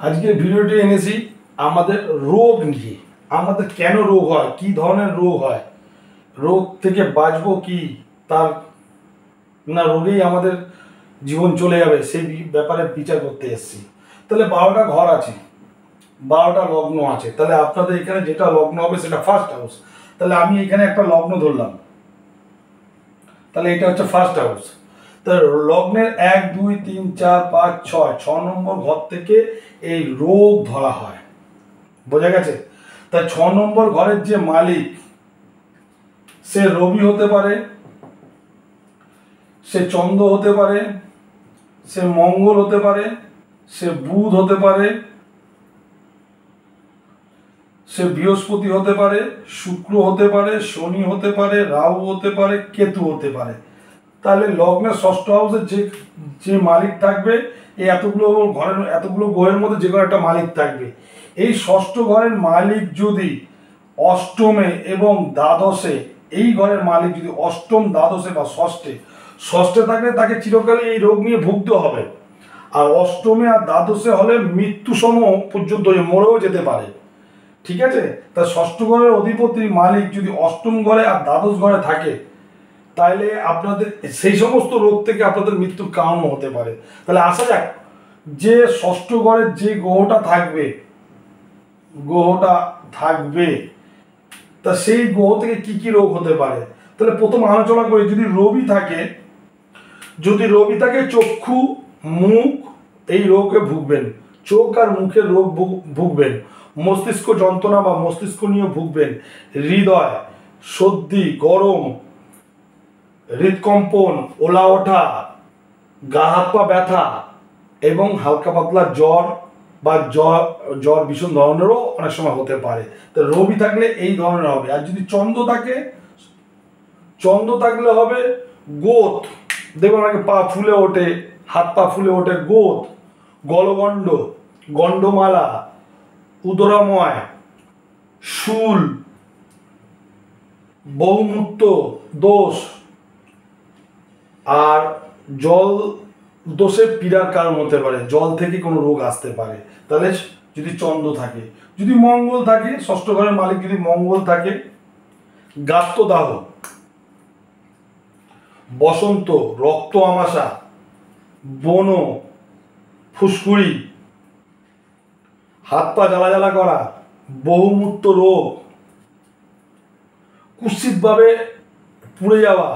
আজকের ভিডিওটি এনেছি আমাদের রোগ নিয়ে। আমাদের কেন রোগ হয়, কি ধরনের রোগ হয়, রোগ থেকে বাঁচবো কি, তার না রোগেই আমাদের জীবন চলে যাবে, সেই ব্যাপারে বিচার করতে এসেছি। তাহলে 12টা ঘর আছে, 12টা লগ্ন আছে, তাহলে আপনাদের এখানে যেটা লগ্ন হবে সেটা ফার্স্ট হাউস। তাহলে আমি এখানে একটা লগ্ন ধরলাম, তাহলে এটা হচ্ছে ফার্স্ট হাউস। তাহলে লগ্নের 1 2 3 4 5 6 নম্বর ঘর থেকে এই রোগ ধরা হয়। বোঝা গেছে? তাই 6 নম্বর ঘরের যে মালিক, সে রবি হতে পারে, সে চন্দ্র হতে পারে, সে মঙ্গল হতে পারে, সে বুধ হতে পারে, সে বৃহস্পতি হতে পারে, শুক্র হতে পারে, শনি হতে পারে, রাহু হতে পারে, কেতু হতে পারে। তাহলে লগ্নের ষষ্ঠ হাউসে যে যে মালিক থাকবে, এই এতগুলো ঘরের এতগুলো গ্রহের মধ্যে যে কোনো একটা মালিক থাকবে। এই ষষ্ঠ ঘরের মালিক যদি অষ্টমে এবং দ্বাদশে, এই ঘরের মালিক যদি অষ্টম, দ্বাদশে বা ষষ্ঠে থাকলে তাকে চিরকালই এই রোগ নিয়ে ভুগতে হবে। আর অষ্টমে আর দ্বাদশে হলে মৃত্যুসম পর্যন্ত মরেও যেতে পারে। ঠিক আছে? তা ষষ্ঠ ঘরের অধিপতি মালিক যদি অষ্টম ঘরে আর দ্বাদশ ঘরে থাকে, তাহলে আপনাদের সেই সমস্ত রোগ থেকে আপনাদের মৃত্যুর কারণ হতে পারে। তাহলে আসা যাক, যে ষষ্ঠ ঘরের যে গ্রহটা থাকবে তা সেই গ্রহ থেকে কি কি রোগ হতে পারে। তাহলে প্রথম আলোচনা করি, যদি রবি থাকে চক্ষু, মুখ, এই রোগে ভুগবেন। চোখ আর মুখের রোগ ভুগবেন। মস্তিষ্ক যন্ত্রণা বা মস্তিষ্ক নিয়ে ভুগবেন। হৃদয়, সর্দি, গরম, হৃদকম্পন, ওলা ওঠা, গা হাত পা ব্যথা এবং হালকা পাতলা জ্বর বা জ্বর ভীষণ ধরনেরও অনেক সময় হতে পারে। তো রবি থাকলে এই ধরনের হবে। আর যদি চন্দ্র থাকলে হবে গোত, দেখবেন অনেকে পা ফুলে ওঠে, হাত পা ফুলে ওঠে, গোত, গলগণ্ড, গণ্ডমালা, উদরাময়, শুল, বহুমূত্র দোষ আর জল দোষে পীড়ার কারণ হতে পারে, জল থেকে কোনো রোগ আসতে পারে। তাহলে যদি চন্দ্র থাকে, যদি মঙ্গল থাকে, ষষ্ঠ ঘরের মালিক যদি মঙ্গল থাকে, গাত্রদাহ, বসন্ত, রক্ত আমাশা, বন, ফুসকুড়ি, হাত পা জ্বালা জ্বালা করা, বহুমূত্র রোগ, কুৎসিতভাবে পুড়ে যাওয়া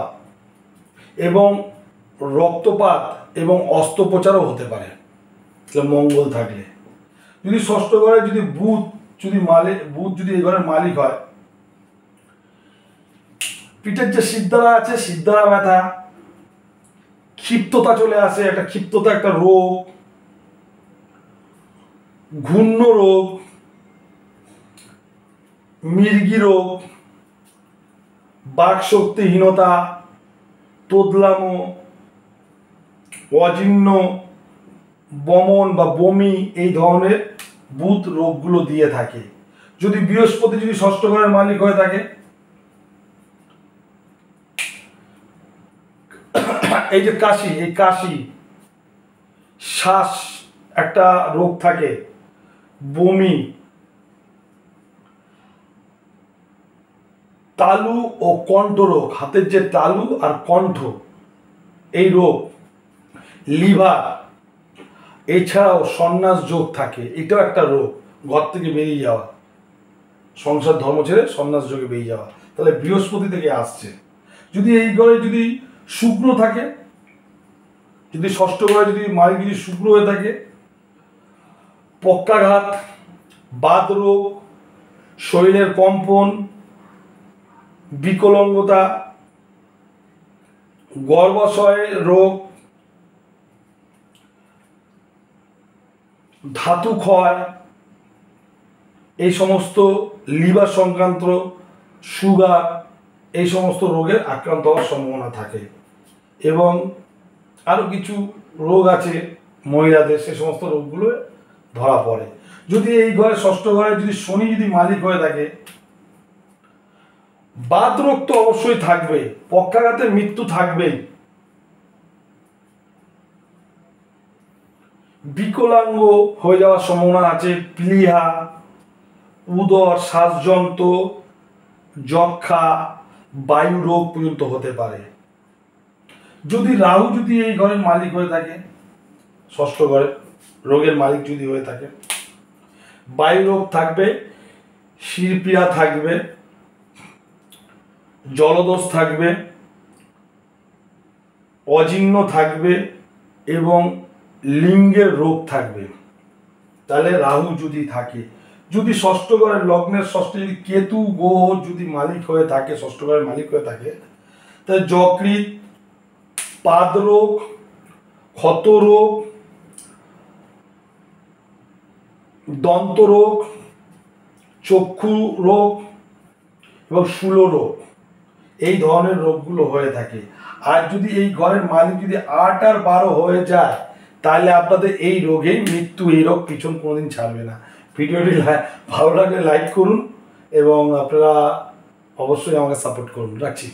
এবং রক্তপাত এবং অস্ত্রোপচারও হতে পারে মঙ্গল থাকলে। যদি ষষ্ঠ ঘরে যদি বুধ যদি এই ঘরের মালিক হয়, পিঠের যে সিদ্ধারা আছে, সিদ্ধারা ব্যথা, ক্ষিপ্ততা চলে আসে, একটা রোগ, ঘূর্ণ রোগ, মির্গি রোগ, বাক শক্তিহীনতা, তোদলামো, অজীর্ণ, বমন বা বমি, এই ধরনের বুধ রোগগুলো দিয়ে থাকে। যদি বৃহস্পতি যদি ষষ্ঠ ঘরের মালিক হয়ে থাকে, এই যে কাশি, শ্বাস একটা রোগ থাকে, বমি, তালু ও কণ্ঠ রোগ, হাতের যে তালু আর কণ্ঠ, এই রোগ, লিভার, এছাড়াও সন্ন্যাস যোগ থাকে, এটাও একটা রোগ, ঘর থেকে বেরিয়ে যাওয়া, সংসার ধর্ম ছেড়ে সন্ন্যাস যোগে বেরিয়ে যাওয়া, তাহলে বৃহস্পতি থেকে আসছে। যদি এই ঘরে যদি শুক্র থাকে, যদি ষষ্ঠ ঘরে যদি মালিক যদি শুক্র হয়ে থাকে, পক্ষাঘাত, বাত রোগ, শরীরের কম্পন, বিকলাঙ্গতা, গর্ভাশয়ের রোগ, ধাতু ক্ষয়, এই সমস্ত লিভার সংক্রান্ত, সুগার, এই সমস্ত রোগের আক্রান্ত হওয়ার সম্ভাবনা থাকে। এবং আরও কিছু রোগ আছে মহিলাদের, সে সমস্ত রোগগুলো ধরা পড়ে। যদি এই ঘরে ষষ্ঠ ঘরে যদি শনি যদি মালিক হয়ে থাকে, বাত রোগ তো অবশ্যই থাকবে, পক্ষাঘাতে মৃত্যু থাকবেই। বিকলাঙ্গ হয়ে যাওয়ার সম্ভাবনা আছে, প্লীহা, উদর, শ্বাসযন্ত্র, যক্ষা, বায়ু রোগ পর্যন্ত হতে পারে। যদি রাহু যদি এই ঘরের মালিক হয়ে থাকে, ষষ্ঠ ঘরের রোগের মালিক যদি হয়ে থাকে, বায়ু রোগ থাকবে, শিরপীড়া থাকবে, জলদোষ থাকবে, অজিহ্ন থাকবে এবং লিঙ্গের রোগ থাকবে। তাহলে রাহু যদি থাকে, যদি ষষ্ঠ ঘরের লগ্নের ষষ্ঠে যদি কেতু গ্রহ যদি মালিক হয়ে থাকে, ষষ্ঠ ঘরের মালিক হয়ে থাকে, তাহলে যকৃৎ, পাদরোগ, ক্ষতরোগ, দন্তরোগ, চক্ষু রোগ এবং শূল রোগ, এই ধরনের রোগগুলো হয়ে থাকে। আর যদি এই ঘরের মালিক যদি 8 আর 12 হয়ে যায়, তাহলে আপনাদের এই রোগেই মৃত্যু, এই রোগ পিছন কোনোদিন ছাড়বে না। ভিডিওটি ভালো লাগলে লাইক করুন এবং আপনারা অবশ্যই আমাকে সাপোর্ট করুন। রাখছি।